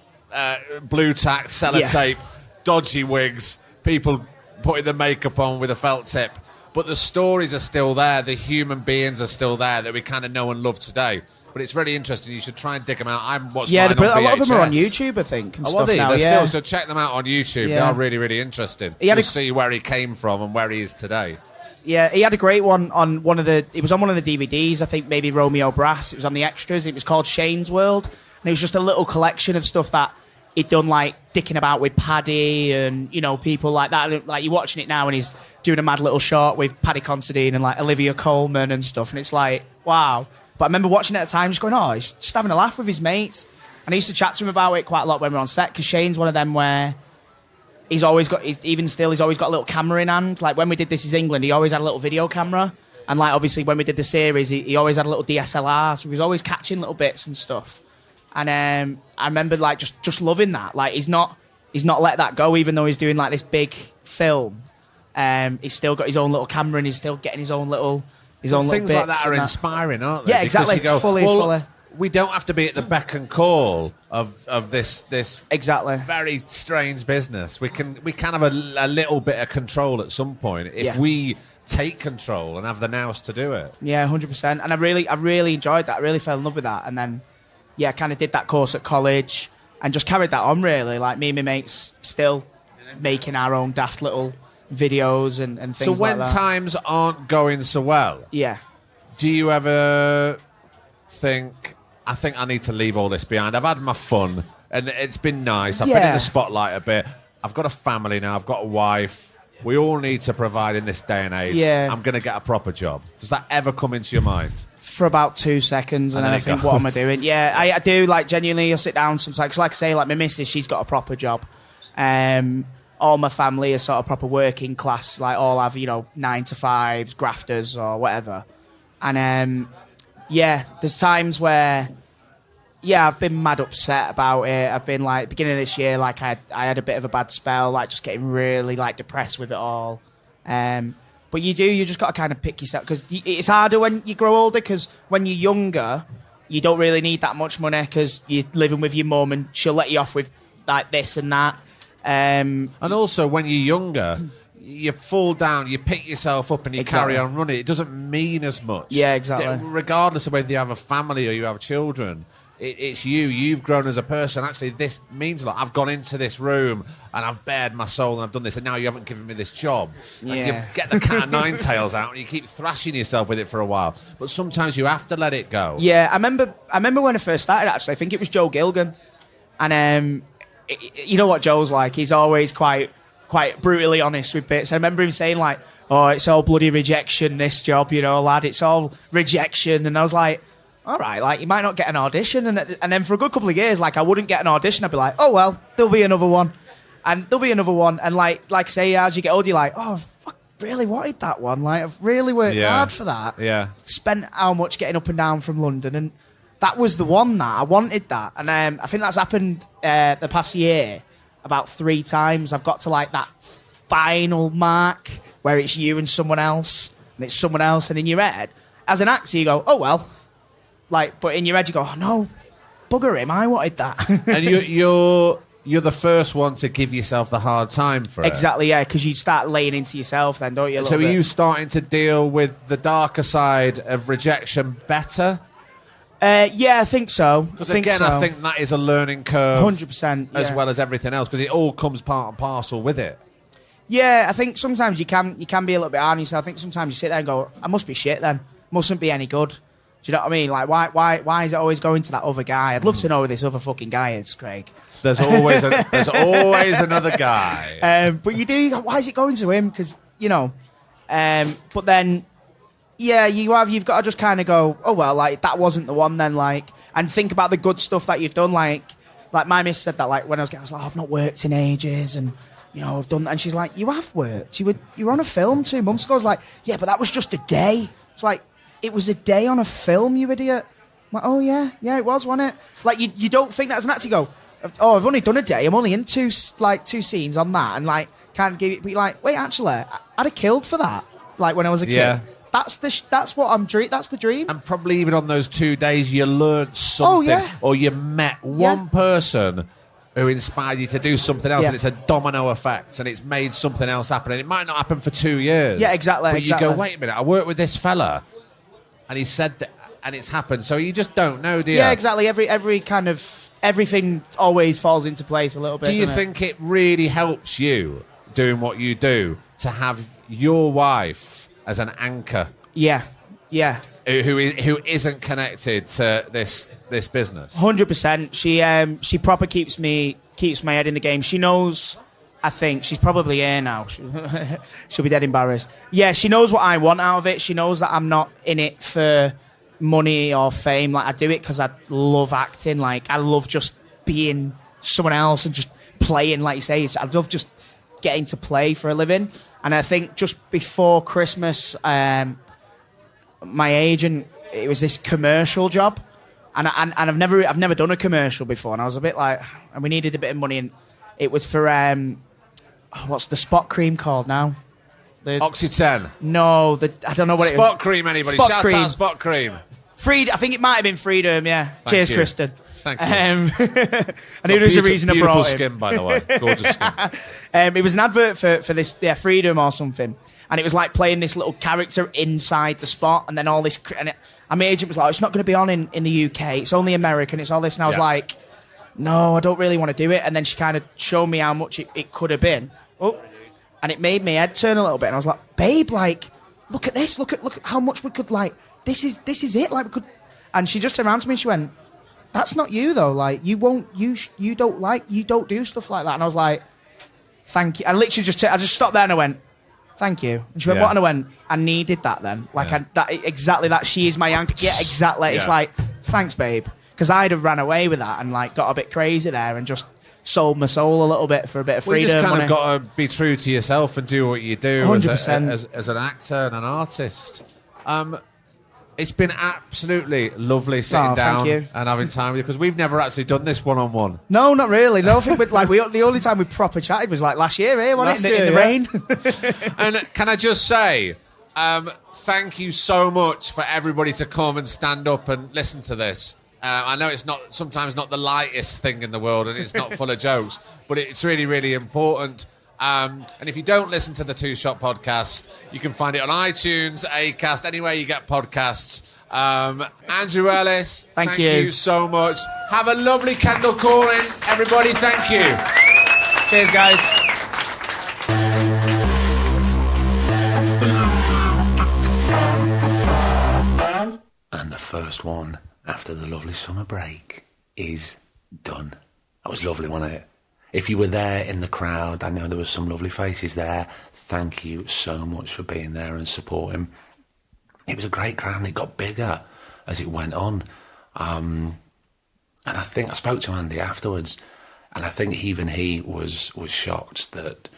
blue tack, sellotape, dodgy wigs, people putting the makeup on with a felt tip. But the stories are still there. The human beings are still there that we kind of know and love today. But it's really interesting. You should try and dig them out. I'm watching mine on VHS. A lot of them are on YouTube, I think. And stuff now, They're still, so check them out on YouTube. Yeah. They are really, really interesting. You'll see where he came from and where he is today. Yeah, he had a great one on one of the... It was on one of the DVDs, I think maybe Romeo Brass. It was on the extras. It was called Shane's World. And it was just a little collection of stuff that he'd done, like dicking about with Paddy and, people like that. And, like, you're watching it now and he's doing a mad little short with Paddy Considine and, like, Olivia Colman and stuff. And it's like, wow. But I remember watching it at the time, just going, he's just having a laugh with his mates. And I used to chat to him about it quite a lot when we were on set, because Shane's one of them where he's always got a little camera in hand. Like, when we did This Is England, he always had a little video camera. And, like, obviously, when we did the series, he always had a little DSLR, so he was always catching little bits and stuff. And I remember, like, just loving that. Like, he's not let that go, even though he's doing, like, this big film. He's still got his own little camera, and he's still getting his own little... Things like that are inspiring, aren't they? Yeah, exactly. Fully. We don't have to be at the beck and call of this exactly very strange business. We can have a little bit of control at some point if we take control and have the nous to do it. Yeah, 100%. And I really enjoyed that. I really fell in love with that. And then, I kind of did that course at college and just carried that on, really. Like, me and my mates still making our own daft little videos and things like that. So when times aren't going so well, do you ever think, I think I need to leave all this behind? I've had my fun and it's been nice. I've been in the spotlight a bit. I've got a family now. I've got a wife. We all need to provide in this day and age. Yeah. I'm going to get a proper job. Does that ever come into your mind? For about 2 seconds, and then I think, what am I doing? Yeah, I do, like, genuinely, I'll sit down sometimes. 'Cause like I say, like, my missus, she's got a proper job. All my family are sort of proper working class, like, all have, 9 to 5s, grafters or whatever. And, there's times where, I've been mad upset about it. I've been, like, beginning of this year, like, I had a bit of a bad spell, like, just getting really, like, depressed with it all. But you just got to kind of pick yourself, because it's harder when you grow older, because when you're younger, you don't really need that much money, because you're living with your mum and she'll let you off with, like, this and that. And also, when you're younger, you fall down, you pick yourself up, and you carry on running. It doesn't mean as much. Yeah, exactly. Regardless of whether you have a family or you have children, it's you. You've grown as a person. Actually, this means a lot. I've gone into this room and I've bared my soul and I've done this, and now you haven't given me this job. Yeah. And you get the cat of nine tails out and you keep thrashing yourself with it for a while. But sometimes you have to let it go. Yeah, I remember when I first started, actually. I think it was Joe Gilgan. And you know what Joe's like. He's always quite brutally honest with bits. I remember him saying, like, oh, it's all bloody rejection, this job, lad. It's all rejection. And I was like, all right, like, you might not get an audition. And then for a good couple of years, like, I wouldn't get an audition. I'd be like, oh, well, there'll be another one. And there'll be another one. And, like say, as you get older, you're like, oh, I really wanted that one. Like, I've really worked hard for that. Yeah. Spent how much getting up and down from London. And that was the one that I wanted that. And I think that's happened the past year about 3 times. I've got to, like, that final mark where it's you and someone else. And it's someone else. And in your head, as an actor, you go, oh, well. Like, but in your head, you go, oh, no, bugger him, I wanted that. And you're the first one to give yourself the hard time for it. Exactly, yeah, because you start laying into yourself then, don't you? So are you starting to deal with the darker side of rejection better? Yeah, I think so. Because again, I think that is a learning curve. 100%. As well as everything else, because it all comes part and parcel with it. Yeah, I think sometimes you can be a little bit hard on yourself. I think sometimes you sit there and go, I must be shit then. Mustn't be any good. Do you know what I mean? Like, why is it always going to that other guy? I'd love to know who this other fucking guy is, Craig. There's always another guy. But you go, why is it going to him? Because, you know, but then, yeah, you've got to just kind of go, oh, well, like, that wasn't the one then, like, and think about the good stuff that you've done. Like my miss said that, like, when I was like, oh, I've not worked in ages, and, you know, I've done that. And she's like, you have worked. You were on a film 2 months ago. I was like, yeah, but that was just a day. It's like, it was a day on a film, you idiot. I'm like, oh, yeah, it was, wasn't it? Like, you don't think that as an actor, you go, oh, I've only done a day. I'm only in two scenes on that, and, like, can't give it. But you're like, wait, actually, I'd have killed for that. Like, when I was a kid. Yeah. That's what I'm dream. That's the dream. And probably even on those 2 days, you learned something, or you met one person who inspired you to do something else, and it's a domino effect, and it's made something else happen. And it might not happen for 2 years. Yeah, exactly. But you go, wait a minute, I worked with this fella, and he said that, and it's happened. So you just don't know, do you? Yeah, exactly. Every kind of everything always falls into place a little bit. Do you think it really helps you doing what you do to have your wife as an anchor? Yeah. Who isn't connected to this business? 100%. She proper keeps my head in the game. She knows. I think she's probably here now. She'll be dead embarrassed. Yeah, she knows what I want out of it. She knows that I'm not in it for money or fame. Like, I do it because I love acting. Like, I love just being someone else and just playing. Like you say, I love just getting to play for a living. And I think just before Christmas, my agent, it was this commercial job, and I've never done a commercial before, and I was a bit like, and we needed a bit of money, and it was for what's the spot cream called now? Oxyten. No, I don't know what it was. Spot cream. Anybody? Shout out Spot cream. I think it might have been Freedom. Yeah. Cheers, Kristen. Thank you. I knew there was a reason I brought it. Beautiful skin, by the way. Gorgeous skin. It was an advert for this Freedom or something. And it was like playing this little character inside the spot, and then all this. And my agent was like, it's not going to be on in the UK. It's only American. It's all this. And I was like, no, I don't really want to do it. And then she kind of showed me how much it could have been. Oh, and it made my head turn a little bit. And I was like, babe, like, look at this. Look at how much we could, like, this is it. Like, we could. And she just turned around to me and she went, that's not you though. Like, you don't do stuff like that. And I was like, thank you. I literally I just stopped there and I went, thank you. And she went, what? And I went, I needed that then. Like, exactly that. She is my anchor. Yeah, exactly. It's like, thanks, babe. Because I'd have ran away with that and, like, got a bit crazy there and just sold my soul a little bit for a bit of freedom. You just kind of got to be true to yourself and do what you do 100%. as an actor and an artist. It's been absolutely lovely sitting down and having time with you, because we've never actually done this one-on-one. No, not really. No, I think the only time we proper chatted was like last year, wasn't it? In the rain. And can I just say, thank you so much for everybody to come and stand up and listen to this. I know it's sometimes not the lightest thing in the world, and it's not full of jokes, but it's really, really important. And if you don't listen to the Two Shot podcast, you can find it on iTunes, Acast, anywhere you get podcasts. Andrew Ellis, thank you so much. Have a lovely Kendal Calling, everybody. Thank you. Cheers, guys. And the first one after the lovely summer break is done. That was lovely, wasn't it? If you were there in the crowd, I know there were some lovely faces there. Thank you so much for being there and supporting. It was a great crowd, and it got bigger as it went on. And I think I spoke to Andy afterwards, and I think even he was shocked that,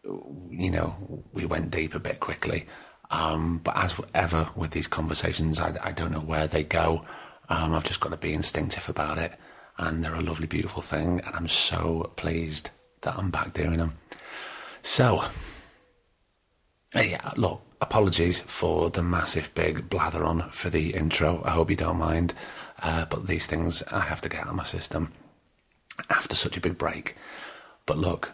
you know, we went deep a bit quickly. But as ever with these conversations, I don't know where they go. I've just got to be instinctive about it. And they're a lovely, beautiful thing, and I'm so pleased that I'm back doing them. So, yeah, look, apologies for the massive big blather on for the intro. I hope you don't mind, but these things I have to get out of my system. after such a big break. But look,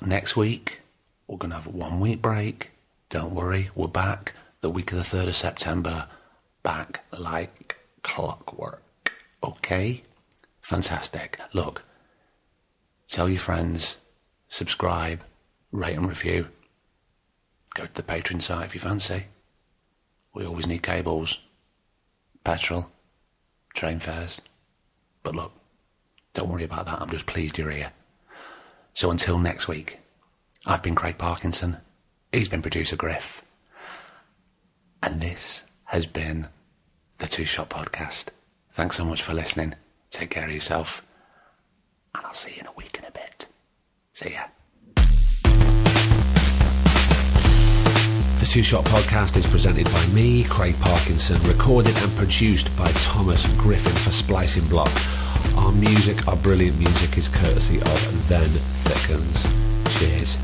next week, we're going to have a 1 week break. Don't worry, we're back the week of the 3rd of September, back like clockwork. Okay? Fantastic. Look, tell your friends, subscribe, rate and review. Go to the Patreon site if you fancy. We always need cables, petrol, train fares. But look, don't worry about that. I'm just pleased you're here. So until next week, I've been Craig Parkinson. He's been producer Griff. And this has been the Two Shot Podcast. Thanks so much for listening. Take care of yourself. And I'll see you in a week and a bit. See ya. The Two Shot Podcast is presented by me, Craig Parkinson, recorded and produced by Thomas Griffin for Splicing Block. Our brilliant music is courtesy of Then Thickens. Cheers.